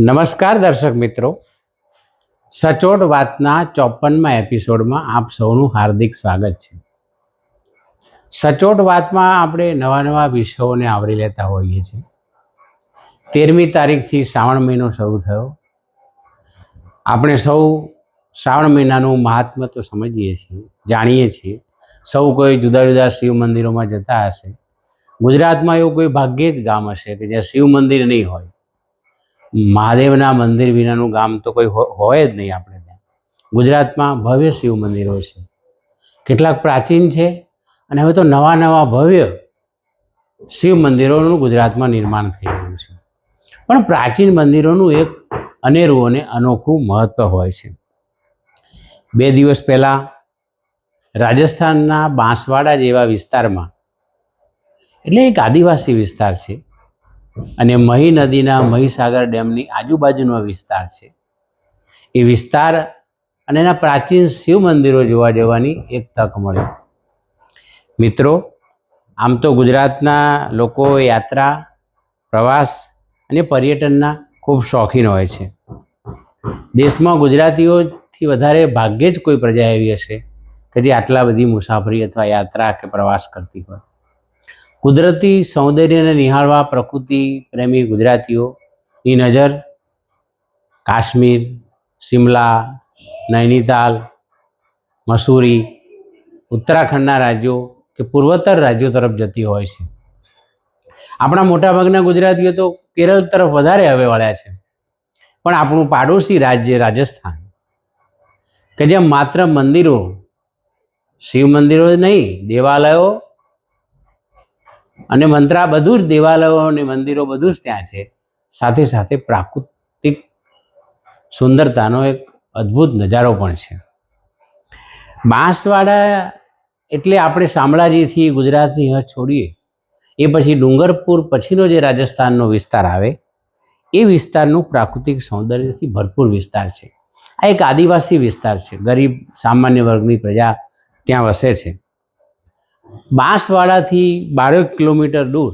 નમસ્કાર દર્શક મિત્રો, સચોટ વાતના 54મા એપિસોડમાં આપ સૌનું હાર્દિક સ્વાગત છે. સચોટ વાતમાં આપણે નવા નવા વિષયોને આવરી લેતા હોઈએ છીએ. 13મી તારીખથી શ્રાવણ મહિનો શરૂ થયો. આપણે સૌ શ્રાવણ મહિનાનું મહાત્મ્ય તો સમજીએ છીએ, જાણીએ છીએ. સૌ કોઈ જુદા જુદા શિવ મંદિરોમાં જતા હશે. ગુજરાતમાં એવું કોઈ ભાગ્યે જ ગામ હશે કે જ્યાં શિવ મંદિર નહીં હોય. મહાદેવના મંદિર વિનાનું ગામ તો કોઈ હોય જ નહીં. આપણે ત્યાં ગુજરાતમાં ભવ્ય શિવ મંદિરો છે, કેટલાક પ્રાચીન છે અને હવે તો નવા નવા ભવ્ય શિવ મંદિરોનું ગુજરાતમાં નિર્માણ થઈ રહ્યું છે. પણ પ્રાચીન મંદિરોનું એક અનેરું અને અનોખું મહત્ત્વ હોય છે. 2 દિવસ પહેલાં રાજસ્થાનના બાંસવાડા જેવા વિસ્તારમાં, એટલે એક આદિવાસી વિસ્તાર છે અને મહી નદીના મહીસાગર ડેમની આજુબાજુનો વિસ્તાર છે, એ વિસ્તાર અને એના પ્રાચીન શિવ મંદિરો જોવા જવાની એક તક મળી. મિત્રો, આમ તો ગુજરાતના લોકો યાત્રા, પ્રવાસ અને પર્યટનના ખૂબ શોખીન હોય છે. દેશમાં ગુજરાતીઓથી વધારે ભાગ્યે જ કોઈ પ્રજા એવી હશે કે જે આટલા બધી મુસાફરી અથવા યાત્રા કે પ્રવાસ કરતી હોય. કુદરતી સૌંદર્યને નિહાળવા પ્રકૃતિ પ્રેમી ગુજરાતીઓની નજર કાશ્મીર, શિમલા, નૈનીતાલ, મસૂરી, ઉત્તરાખંડના રાજ્યો કે પૂર્વોત્તર રાજ્યો તરફ જતી હોય છે. આપણા મોટાભાગના ગુજરાતીઓ તો કેરળ તરફ વધારે હવે વળ્યા છે. પણ આપણું પાડોશી રાજ્ય રાજસ્થાન, કે જ્યાં માત્ર મંદિરો, શિવ મંદિરો જ નહીં, દેવાલયો અને બધું જ, દેવાલયો અને મંદિરો બધું જ ત્યાં છે. સાથે સાથે પ્રાકૃતિક સુંદરતાનો એક અદ્ભુત નજારો પણ છે. બાંસવાડા એટલે આપણે શામળાજીથી ગુજરાતની હદ છોડીએ એ પછી ડુંગરપુર પછીનો જે રાજસ્થાનનો વિસ્તાર આવે, એ વિસ્તારનું પ્રાકૃતિક સૌંદર્યથી ભરપૂર વિસ્તાર છે. આ એક આદિવાસી વિસ્તાર છે. ગરીબ સામાન્ય વર્ગની પ્રજા ત્યાં વસે છે. બાંસવાડાથી 12 કિલોમીટર દૂર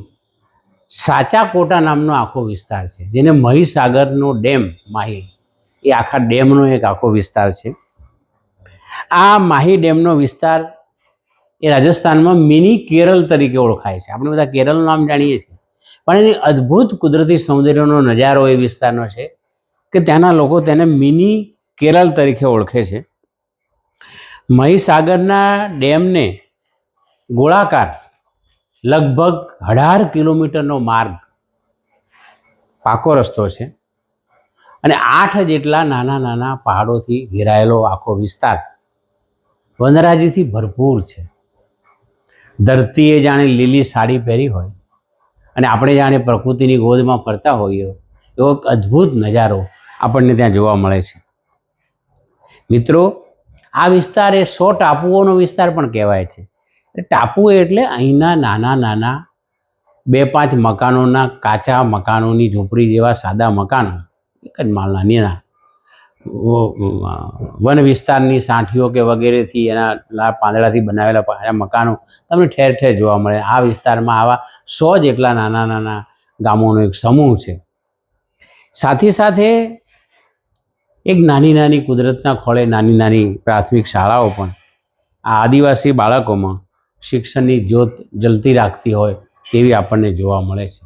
સાચાકોટા નામનો આખો વિસ્તાર છે, જેને મહીસાગરનો ડેમ, માહી, એ આખા ડેમનો એક આખો વિસ્તાર છે. આ માહી ડેમનો વિસ્તાર એ રાજસ્થાનમાં મિની કેરળ તરીકે ઓળખાય છે. આપણે બધા કેરળનું નામ જાણીએ છીએ, પણ એની અદ્ભુત કુદરતી સૌંદર્યનો નજારો એ વિસ્તારનો છે કે ત્યાંના લોકો તેને મિની કેરળ તરીકે ઓળખે છે. મહીસાગરના ડેમને ગોળાકાર લગભગ 18 કિલોમીટરનો માર્ગ, પાકો રસ્તો છે અને 8 જેટલા નાના નાના પહાડોથી ઘેરાયેલો આખો વિસ્તાર વનરાજીથી ભરપૂર છે. ધરતીએ જાણે લીલી સાડી પહેરી હોય અને આપણે જાણે પ્રકૃતિની ગોદમાં ફરતા હોઈએ, એવો એક અદ્ભુત નજારો આપણને ત્યાં જોવા મળે છે. મિત્રો, આ વિસ્તાર એ 100 ટાપુઓનો વિસ્તાર પણ કહેવાય છે. ટાપુ એટલે અહીંના નાના નાના 2-5 મકાનોના, કાચા મકાનોની ઝૂંપડી જેવા સાદા મકાનો, એક જ માળના નાના વન વિસ્તારની સાંઠીઓ કે વગેરેથી, એના પાંદડાથી બનાવેલા મકાનો તમને ઠેર ઠેર જોવા મળે. આ વિસ્તારમાં આવા 100 જેટલા નાના નાના ગામોનો એક સમૂહ છે. સાથે સાથે એક નાની નાની કુદરતના ખોળે નાની નાની પ્રાથમિક શાળાઓ પણ આ આદિવાસી બાળકોમાં શિક્ષણની જ્યોત જલતી રાખતી હોય તેવી આપણને જોવા મળે છે.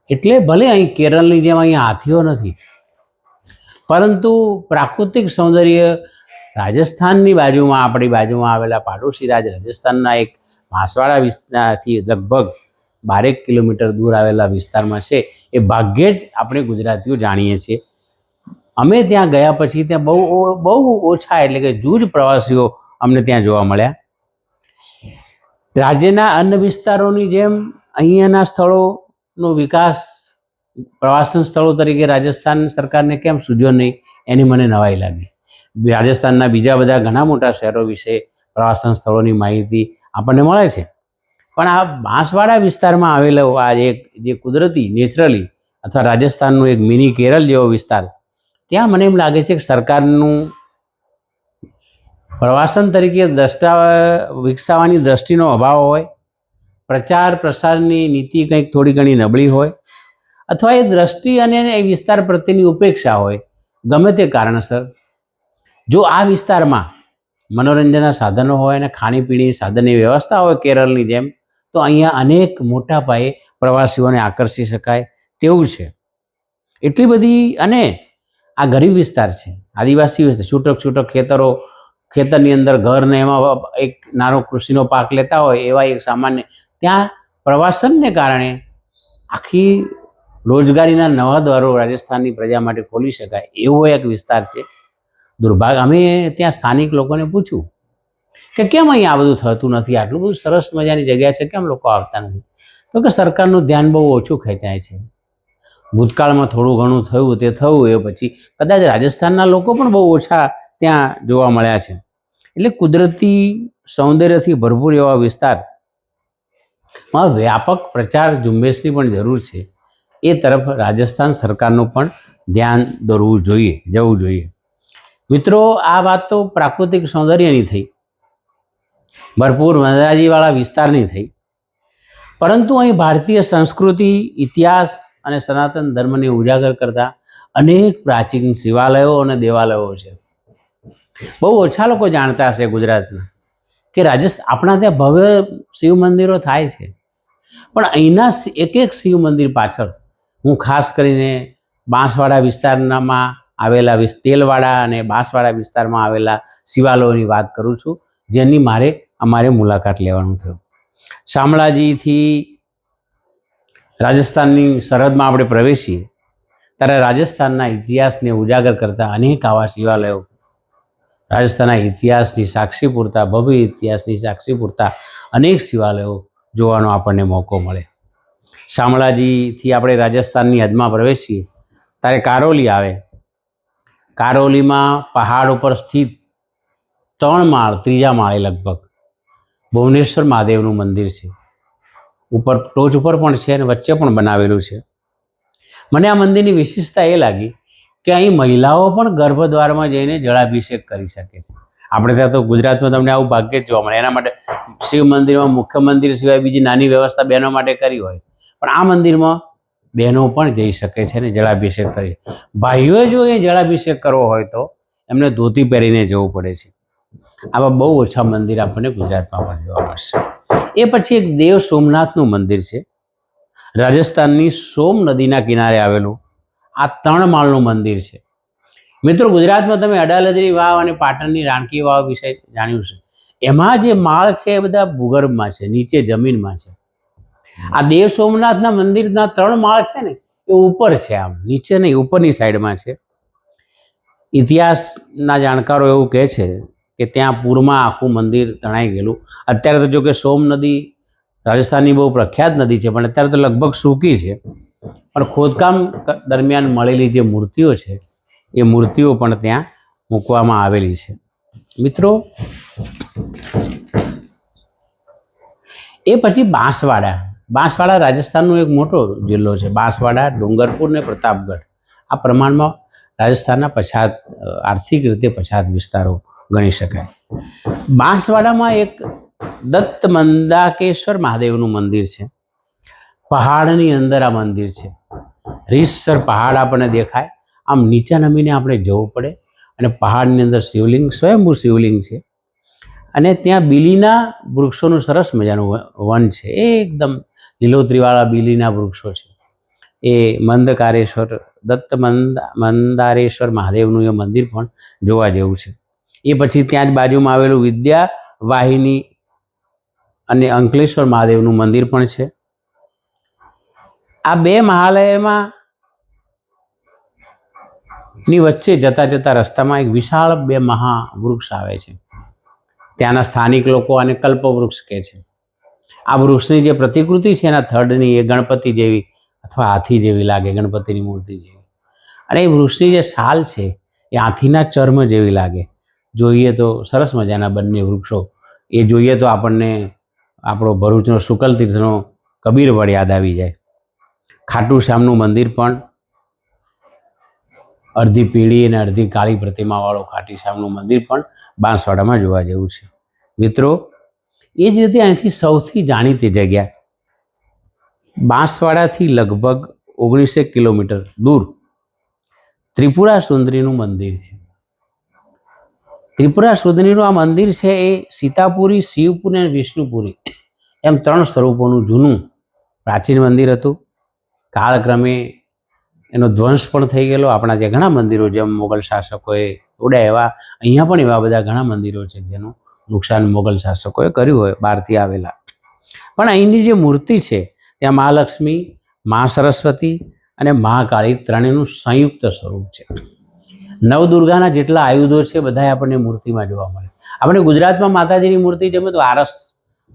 એટલે ભલે અહીં કેરળની જેમ અહીં હાથીઓ નથી, પરંતુ પ્રાકૃતિક સૌંદર્ય રાજસ્થાનની બાજુમાં, આપણી બાજુમાં આવેલા પાડોશી રાજ્ય રાજસ્થાનના એક બાંસવાડા વિસ્તારથી લગભગ 12 કિલોમીટર દૂર આવેલા વિસ્તારમાં છે. એ ભાગ્યે જ આપણે ગુજરાતીઓ જાણીએ છીએ. અમે ત્યાં ગયા પછી ત્યાં બહુ ઓછા, એટલે કે જૂજ પ્રવાસીઓ અમને ત્યાં જોવા મળ્યા. રાજ્યના અન્ય વિસ્તારોની જેમ અહીંયાના સ્થળોનો વિકાસ પ્રવાસન સ્થળો તરીકે રાજસ્થાન સરકારને કેમ સૂઝ્યો નહીં, એની મને નવાઈ લાગી. રાજસ્થાનના બીજા બધા ઘણા મોટા શહેરો વિશે પ્રવાસન સ્થળોની માહિતી આપણને મળે છે, પણ આ બાંસવાડા વિસ્તારમાં આવેલો આ જે કુદરતી, નેચરલી, અથવા રાજસ્થાનનું એક મિની કેરળ જેવો વિસ્તાર, ત્યાં મને એમ લાગે છે કે સરકારનું પ્રવાસન તરીકે વિકસાવવાની દ્રષ્ટિનો અભાવ હોય, પ્રચાર પ્રસારની નીતિ કંઈક થોડી ઘણી નબળી હોય, અથવા એ દ્રષ્ટિ અને એ વિસ્તાર પ્રત્યેની ઉપેક્ષા હોય, ગમે તે કારણસર જો આ વિસ્તારમાં મનોરંજનના સાધનો હોય અને ખાણીપીણી સાધનની વ્યવસ્થા હોય કેરળની જેમ, તો અહીંયા અનેક મોટા પાયે પ્રવાસીઓને આકર્ષી શકાય તેવું છે. એટલી બધી, અને આ ગરીબ વિસ્તાર છે, આદિવાસી વિસ્તાર, છૂટક છૂટક ખેતરો, ખેતરની અંદર ઘર ને એમાં એક નાનો કૃષિનો પાક લેતા હોય એવા એક સામાન્ય, ત્યાં પ્રવાસનને કારણે આખી રોજગારીના નવા દ્વારો રાજસ્થાનની પ્રજા માટે ખોલી શકાય એવો એક વિસ્તાર છે. દુર્ભાગ્ય, અમે ત્યાં સ્થાનિક લોકોને પૂછ્યું કે કેમ અહીંયા આ બધું થતું નથી, આટલું બધું સરસ મજાની જગ્યા છે, કેમ લોકો આવતા નથી? તો કે સરકારનું ધ્યાન બહુ ઓછું ખેંચાય છે. ભૂતકાળમાં થોડું ઘણું થયું તે થયું, એ પછી કદાચ રાજસ્થાનના લોકો પણ બહુ ઓછા ત્યાં જોવા મળ્યા છે. એટલે કુદરતી સૌંદર્યથી ભરપૂર એવા વિસ્તારમાં વ્યાપક પ્રચાર ઝુંબેશની પણ જરૂર છે. એ તરફ રાજસ્થાન સરકારનું પણ ધ્યાન દોરવું જોઈએ, જવું જોઈએ. મિત્રો, આ વાત તો પ્રાકૃતિક સૌંદર્યની થઈ, ભરપૂર વનરાજીવાળા વિસ્તારની થઈ, પરંતુ અહીં ભારતીય સંસ્કૃતિ, ઇતિહાસ અને સનાતન ધર્મને ઉજાગર કરતા અનેક પ્રાચીન શિવાલયો અને દેવાલયો છે. બહુ ઓછા લોકો જાણતા હશે ગુજરાતના કે આપણા ત્યાં ભવ્ય શિવ મંદિરો થાય છે, પણ અહીંના એક એક શિવ મંદિર પાછળ હું ખાસ કરીને બાંસવાડા વિસ્તારમાં આવેલા, તેલવાડા અને બાંસવાડા વિસ્તારમાં આવેલા શિવાલયોની વાત કરું છું, જેની અમારે મુલાકાત લેવાનું થયું. શામળાજીથી રાજસ્થાનની સરહદમાં આપણે પ્રવેશીએ ત્યારે રાજસ્થાનના ઇતિહાસને ઉજાગર કરતા અનેક આવા શિવાલયો, રાજસ્થાનના ઇતિહાસની સાક્ષી પૂરતા, ભવ્ય ઇતિહાસની સાક્ષી પૂરતા અનેક શિવાલયો જોવાનો આપણને મોકો મળે. શામળાજીથી આપણે રાજસ્થાનની હદમાં પ્રવેશીએ ત્યારે કારોલી આવે. કારોલીમાં પહાડ ઉપર સ્થિત 3 માળ, 3જા માળે લગભગ ભુવનેશ્વર મહાદેવનું મંદિર છે. ઉપર ટોચ ઉપર પણ છે અને વચ્ચે પણ બનાવેલું છે. મને આ મંદિરની વિશેષતા એ લાગી કે અહીં મહિલાઓ પણ ગર્ભદ્વારમાં જઈને જળાભિષેક કરી શકે છે. આપણે ત્યાં તો ગુજરાતમાં તમને આવું ભાગ્ય જ જોવા મળે. એના માટે શિવ મંદિરમાં મુખ્ય મંદિર સિવાય બીજી નાની વ્યવસ્થા બહેનો માટે કરી હોય, પણ આ મંદિરમાં બહેનો પણ જઈ શકે છે અને જળાભિષેક કરી. ભાઈઓએ જો એ જળાભિષેક કરવો હોય તો એમને ધોતી પહેરીને જવું પડે છે. આવા બહુ ઓછા મંદિર આપણને ગુજરાતમાં પણ જોવા મળશે. એ પછી એક દેવ સોમનાથનું મંદિર છે, રાજસ્થાનની સોમ નદીના કિનારે આવેલું આ 3 માળનું મંદિર છે. મિત્રો, ગુજરાતમાં તમે અડાલજની વાવ અને પાટણની રાણકી વાવ વિશે જાણ્યું છે. એમાં જે માળ છે એ બધા ભૂગર્ભમાં છે, નીચે જમીનમાં છે. આ દેવ સોમનાથના મંદિરના 3 માળ છે ને એ ઉપર છે, આમ નીચે નહીં, ઉપરની સાઈડમાં છે. ઇતિહાસના જાણકારો એવું કહે છે કે ત્યાં પૂરમાં આખું મંદિર તણાઈ ગયેલું. અત્યારે તો જો કે સોમ નદી રાજસ્થાનની બહુ પ્રખ્યાત નદી છે, પણ અત્યારે તો લગભગ સૂકી છે. પણ ખોદકામ દરમિયાન મળેલી જે મૂર્તિઓ છે એ મૂર્તિઓ પણ ત્યાં મૂકવામાં આવેલી છે. મિત્રો, એ પછી બાંસવાડા રાજસ્થાનનો એક મોટો જિલ્લો છે. બાંસવાડા, ડુંગરપુર ને પ્રતાપગઢ આ પ્રમાણમાં રાજસ્થાનના પછાત, આર્થિક રીતે પછાત વિસ્તારો ગણી શકાય. બાંસવાડામાં એક દત્ત મંદાકેશ્વર મહાદેવનું મંદિર છે. પહાડની અંદર આ મંદિર છે. રીતસર પહાડ આપણને દેખાય, આમ નીચે નમીને આપણે જવું પડે અને પહાડની અંદર શિવલિંગ, સ્વયંભૂ શિવલિંગ છે. અને ત્યાં બીલીના વૃક્ષોનું સરસ મજાનું વન છે, એકદમ લીલોતરીવાળા બીલીના વૃક્ષો છે. એ મંદારેશ્વર મહાદેવનું એ મંદિર પણ જોવા જેવું છે. એ પછી ત્યાં જ બાજુમાં આવેલું વિદ્યા વાહિની અને અંકલેશ્વર મહાદેવનું મંદિર પણ છે. આ 2 મહાલયમાં ની વચ્ચે જતા જતા રસ્તામાં એક વિશાળ 2 મહાવૃક્ષ આવે છે. ત્યાંના સ્થાનિક લોકો આને કલ્પવૃક્ષ કહે છે. આ વૃક્ષની જે પ્રતિકૃતિ છે એના થડની, એ ગણપતિ જેવી અથવા હાથી જેવી લાગે, ગણપતિની મૂર્તિ જેવી. અને એ વૃક્ષની જે છાલ છે એ હાથીના ચર્મ જેવી લાગે. જોઈએ તો સરસ મજાના બંને વૃક્ષો. એ જોઈએ તો આપણને આપણો ભરૂચનો શુકલ તીર્થનો કબીરવડ યાદ આવી જાય. ખાટુ શ્યામનું મંદિર પણ અડધી પીળી અને અડધી કાળી પ્રતિમાવાળું ખાટુ શ્યામનું મંદિર પણ બાંસવાડામાં જોવા જેવું છે. મિત્રો, એ જ રીતે અહીંથી સૌથી જાણીતી જગ્યા બાંસવાડાથી લગભગ 19 કિલોમીટર દૂર ત્રિપુરા સુંદરીનું મંદિર છે. ત્રિપુરા સુંદરીનું આ મંદિર છે એ સીતાપુરી, શિવપુરી અને વિષ્ણુપુરી એમ 3 સ્વરૂપોનું જૂનું પ્રાચીન મંદિર હતું. કાળક્રમે એનો ધ્વંસ પણ થઈ ગયેલો. આપણા ત્યાં ઘણા મંદિરો જેમ મોગલ શાસકોએ તોડ્યા એવા અહીંયા પણ એવા બધા ઘણા મંદિરો છે જેનું નુકસાન મોગલ શાસકોએ કર્યું હોય બહારથી આવેલા. પણ અહીંની જે મૂર્તિ છે ત્યાં મહાલક્ષ્મી, મા સરસ્વતી અને મહાકાળી ત્રણેયનું સંયુક્ત સ્વરૂપ છે. નવદુર્ગાના જેટલા આયુધો છે બધા આપણને મૂર્તિમાં જોવા મળે. આપણે ગુજરાતમાં માતાજીની મૂર્તિ જેમ તો આરસ,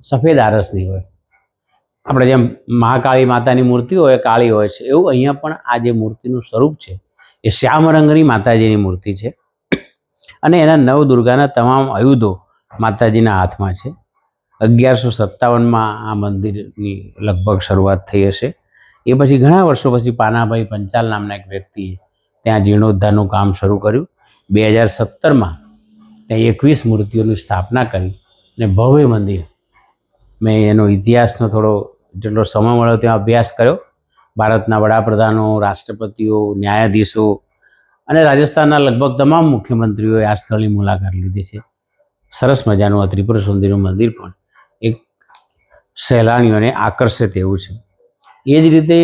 સફેદ આરસની હોય. આપણે જેમ મહાકાળી માતાની મૂર્તિ હોય કાળી હોય છે, એવું અહીંયા પણ આ જે મૂર્તિનું સ્વરૂપ છે એ શ્યામ રંગની માતાજીની મૂર્તિ છે અને એના નવદુર્ગાના તમામ આયુધો માતાજીના હાથમાં છે. 1157માં આ મંદિરની લગભગ શરૂઆત થઈ હશે. એ પછી ઘણા વર્ષો પછી પાનાભાઈ પંચાલ નામના એક વ્યક્તિએ ત્યાં જીર્ણોદ્ધારનું કામ શરૂ કર્યું. 2017માં ત્યાં 21 મૂર્તિઓની સ્થાપના કરી અને ભવ્ય મંદિર. મેં એનો ઇતિહાસનો થોડો જેટલો સમય મળ્યો ત્યાં અભ્યાસ કર્યો. ભારતના વડાપ્રધાનો, રાષ્ટ્રપતિઓ, ન્યાયાધીશો અને રાજસ્થાનના લગભગ તમામ મુખ્યમંત્રીઓએ આ સ્થળની મુલાકાત લીધી છે. સરસ મજાનું આ ત્રિપુરા સુંદરીનું મંદિર પણ એક સહેલાણીઓને આકર્ષે તેવું છે. એ જ રીતે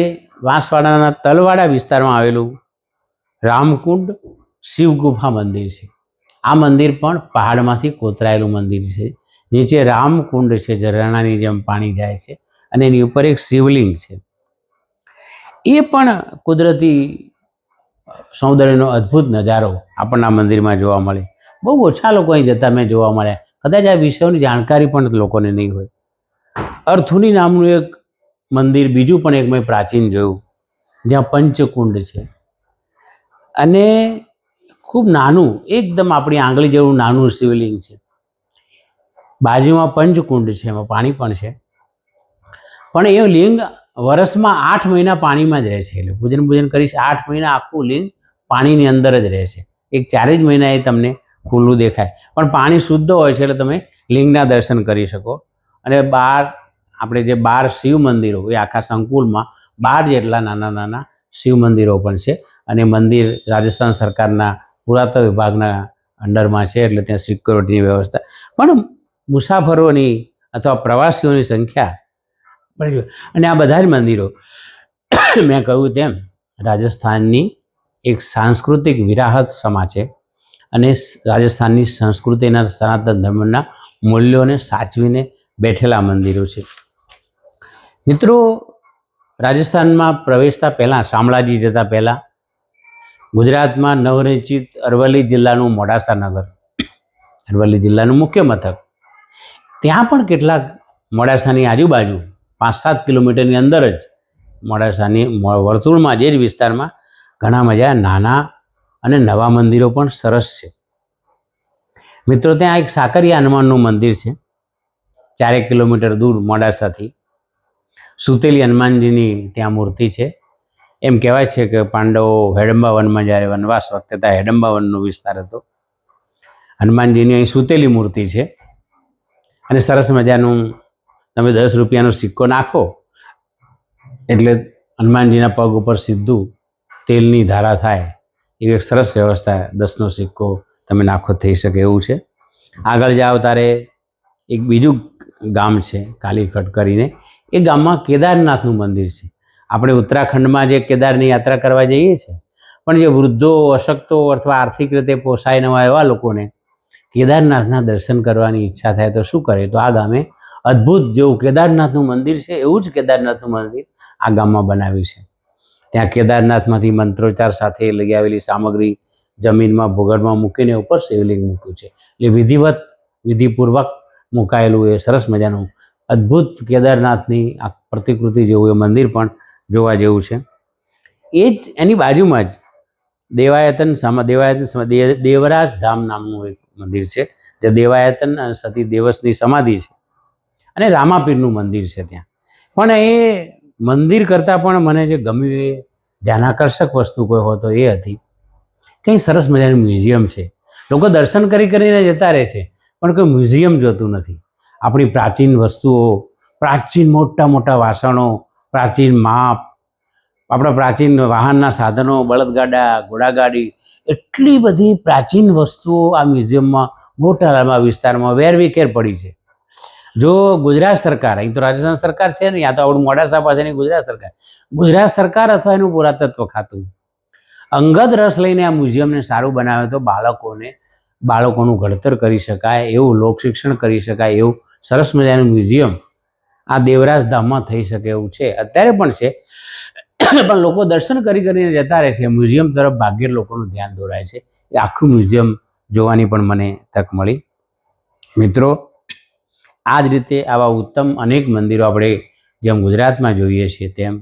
વાંસવાડાના તલવાડા વિસ્તારમાં આવેલું રામકુંડ શિવગુફા મંદિર છે. આ મંદિર પણ પહાડમાંથી કોતરાયેલું મંદિર છે. નીચે રામકુંડ છે, ઝરણાની જેમ પાણી જાય છે અને એની ઉપર એક શિવલિંગ છે. એ પણ કુદરતી સૌંદર્યનો અદ્ભુત નજારો આપણના મંદિરમાં જોવા મળે. બહુ ઓછા લોકો અહીં જતા મેં જોવા મળ્યા. કદાચ આ વિષયોની જાણકારી પણ લોકોને નહીં હોય. અર્થુની નામનું એક મંદિર બીજું પણ એક મેં પ્રાચીન જોયું જ્યાં પંચકુંડ છે અને ખૂબ નાનું, એકદમ આપણી આંગળી જેવું નાનું શિવલિંગ છે. બાજુમાં પંચકુંડ છે, એમાં પાણી પણ છે. પણ એ લિંગ વર્ષમાં 8 મહિના પાણીમાં જ રહે છે. એટલે પૂજન કરીશ 8 મહિના આખું લિંગ પાણીની અંદર જ રહે છે. એક 4 જ મહિના એ તમને ખુલ્લું દેખાય, પણ પાણી શુદ્ધ હોય છે એટલે તમે લિંગના દર્શન કરી શકો. અને બહાર આપણે જે 12 શિવ મંદિરો એ આખા સંકુલમાં 12 જેટલા નાના નાના શિવ મંદિરો પણ છે. અને મંદિર રાજસ્થાન સરકારના પુરાતત્વ વિભાગના અંડરમાં છે એટલે ત્યાં સિક્યોરિટીની વ્યવસ્થા. પણ મુસાફરોની અથવા પ્રવાસીઓની સંખ્યા અને આ બધા જ મંદિરો મેં કહ્યું તેમ રાજસ્થાનની એક સાંસ્કૃતિક વિરાહત સમા છે અને રાજસ્થાનની સંસ્કૃતિના સનાતન ધર્મના મૂલ્યોને સાચવીને બેઠેલા મંદિરો છે. મિત્રો, રાજસ્થાનમાં પ્રવેશતા પહેલાં, શામળાજી જતા પહેલાં ગુજરાતમાં નવરચિત અરવલ્લી જિલ્લાનું મોડાસા નગર, અરવલ્લી જિલ્લાનું મુખ્ય મથક, ત્યાં પણ કેટલાક મોડાસાની આજુબાજુ 5-7 કિલોમીટરની અંદર જ મોડાસાની વર્તુળમાં જે જ વિસ્તારમાં ઘણા મજા નાના અને નવા મંદિરો પણ સરસ છે. મિત્રો, ત્યાં એક સાકરિયા હનુમાનનું મંદિર છે 4 કિલોમીટર દૂર મોડાસાથી. સુતેલી હનુમાનજીની ત્યાં મૂર્તિ છે. એમ કહેવાય છે કે પાંડવો હેડંબા વનમાં જ્યારે વનવાસ વખતે ત્યાં હેડંબા વનનો વિસ્તાર હતો. હનુમાનજીની અહીં સુતેલી મૂર્તિ છે અને સરસ મજાનું તમે 10 રૂપિયાનો સિક્કો નાખો એટલે હનુમાનજીના પગ ઉપર સીધું તેલની ધારા થાય એવી એક સરસ વ્યવસ્થા. 10નો સિક્કો તમે નાખો થઈ શકે એવું છે. આગળ જાઓ ત્યારે એક બીજું ગામ છે કાલીખટ કરીને. એ ગામમાં કેદારનાથનું મંદિર છે. આપણે ઉત્તરાખંડમાં જે કેદારની યાત્રા કરવા જઈએ છીએ, પણ જે વૃદ્ધો, અશક્તો અથવા આર્થિક રીતે પોસાય ન હોય એવા લોકોને કેદારનાથના દર્શન કરવાની ઈચ્છા થાય તો શું કરે, તો આ ગામે અદ્ભુત જેવું કેદારનાથનું મંદિર છે એવું જ કેદારનાથનું મંદિર આ ગામમાં બનાવ્યું છે. ત્યાં કેદારનાથમાંથી મંત્રોચ્ચાર સાથે લઈ આવેલી સામગ્રી જમીનમાં ભૂગર્ભમાં મૂકીને ઉપર શિવલિંગ મૂક્યું છે. એટલે વિધિપૂર્વક મુકાયેલું એ સરસ મજાનું અદ્ભુત કેદારનાથની આ પ્રતિકૃતિ જેવું એ મંદિર પણ જોવા જેવું છે. એ જ એની બાજુમાં જ દેવરાજ ધામ નામનું એક મંદિર છે જે દેવાયતન સતી દેવસની સમાધિ છે અને રામાપીરનું મંદિર છે ત્યાં. પણ એ મંદિર કરતાં પણ મને જે ગમ્યું એ ધ્યાનાકર્ષક વસ્તુ કોઈ હોય તો એ હતી કંઈ સરસ મજાનું મ્યુઝિયમ છે. લોકો દર્શન કરીને જતા રહે છે પણ કોઈ મ્યુઝિયમ જોતું નથી. આપણી પ્રાચીન વસ્તુઓ, પ્રાચીન મોટા મોટા વાસણો, પ્રાચીન માપ, આપણા પ્રાચીન વાહનના સાધનો, બળદગાડા, ઘોડાગાડી, એટલી બધી પ્રાચીન વસ્તુઓ આ મ્યુઝિયમમાં મોટા વિસ્તારમાં વેરવિખેર પડી છે. જો ગુજરાત સરકાર, અહીં તો રાજસ્થાન સરકાર છે ને, યા તો આપણું મોડાસા પાસેની ગુજરાત સરકાર અથવા એનું પુરાતત્વ ખાતું અંગત રસ લઈને આ મ્યુઝિયમને સારું બનાવે તો બાળકોનું ઘડતર કરી શકાય, એવું લોકશિક્ષણ કરી શકાય, એવું સરસ મજાનું મ્યુઝિયમ આ દેવરાજ ધામમાં થઈ શકે એવું છે. અત્યારે પણ છે, પણ લોકો દર્શન કરીને જતા રહે છે. મ્યુઝિયમ તરફ ભાગ્યે લોકોનું ધ્યાન દોરાય છે. એ આખું મ્યુઝિયમ જોવાની પણ મને તક મળી. મિત્રો, આ જ રીતે આવા ઉત્તમ અનેક મંદિરો આપણે જેમ ગુજરાતમાં જોઈએ છીએ તેમ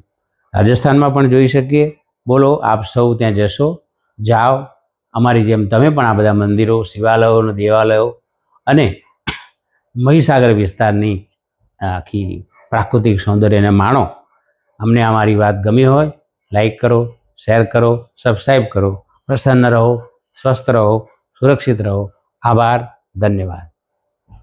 રાજસ્થાનમાં પણ જોઈ શકીએ. બોલો, આપ સૌ ત્યાં જશો, જાઓ, અમારી જેમ તમે પણ આ બધા મંદિરો, શિવાલયો, દેવાલયો અને મહીસાગર વિસ્તારની આખી પ્રાકૃતિક સૌંદર્યને માણો. અમને અમારી વાત ગમી હોય, લાઈક કરો, શેર કરો, સબસ્ક્રાઈબ કરો. પ્રસન્ન રહો, સ્વસ્થ રહો, સુરક્ષિત રહો. આભાર, ધન્યવાદ.